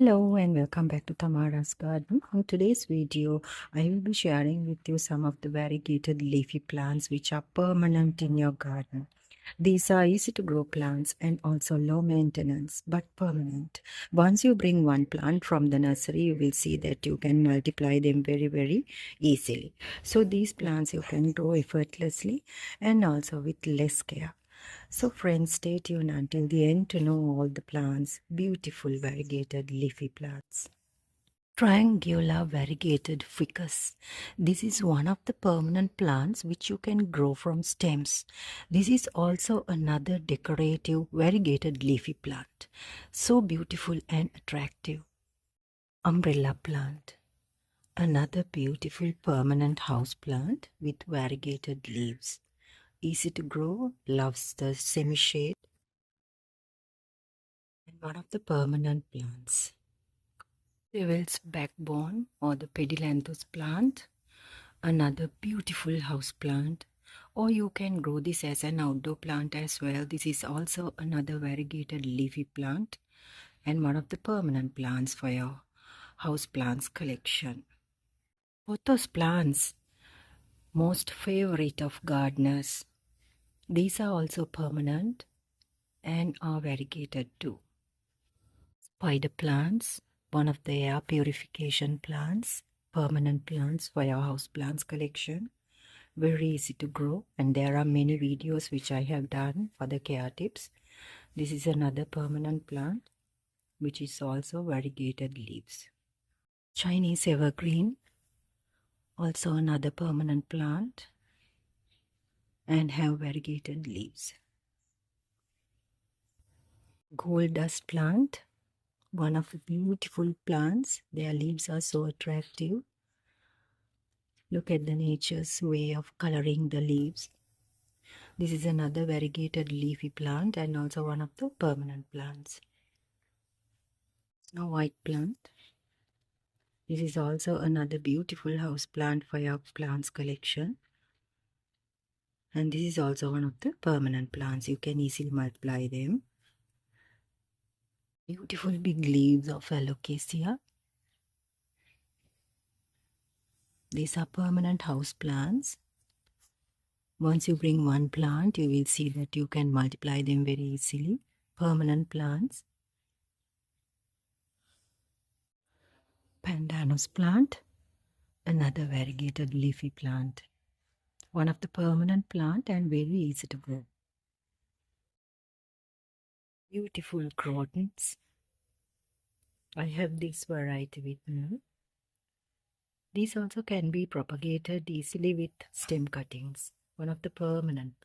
Hello and welcome back to Tamara's Garden. On today's video, I will be sharing with you some of the variegated leafy plants which are permanent in your garden. These are easy to grow plants and also low maintenance but permanent. Once you bring one plant from the nursery, you will see that you can multiply them very easily. So these plants you can grow effortlessly and also with less care. So friends, stay tuned until the end to know all the plants, beautiful variegated leafy plants. Triangular variegated ficus. This is one of the permanent plants which you can grow from stems. This is also another decorative variegated leafy plant. So beautiful and attractive. Umbrella plant. Another beautiful permanent house plant with variegated leaves. Easy to grow, loves the semi-shade, and one of the permanent plants. Devil's backbone or the pedilanthus plant, another beautiful house plant, or you can grow this as an outdoor plant as well. This is also another variegated leafy plant and one of the permanent plants for your house plants collection. Both those plants, most favorite of gardeners. These are also permanent and are variegated too. Spider plants, one of the air purification plants, permanent plants for your house plants collection. Very easy to grow, and there are many videos which I have done for the care tips. This is another permanent plant which is also variegated leaves. Chinese evergreen, also another permanent plant and have variegated leaves. Gold dust plant, one of the beautiful plants. Their leaves are so attractive. Look at the nature's way of coloring the leaves. This is another variegated leafy plant and also one of the permanent plants. A white plant. This is also another beautiful house plant for your plants collection. And this is also one of the permanent plants. You can easily multiply them. Beautiful big leaves of alocasia. These are permanent house plants. Once you bring one plant, you will see that you can multiply them very easily. Permanent plants. Pandanus plant, another variegated leafy plant. One of the permanent plant and very easy to grow. Beautiful crotons. I have this variety with me. These also can be propagated easily with stem cuttings. One of the permanent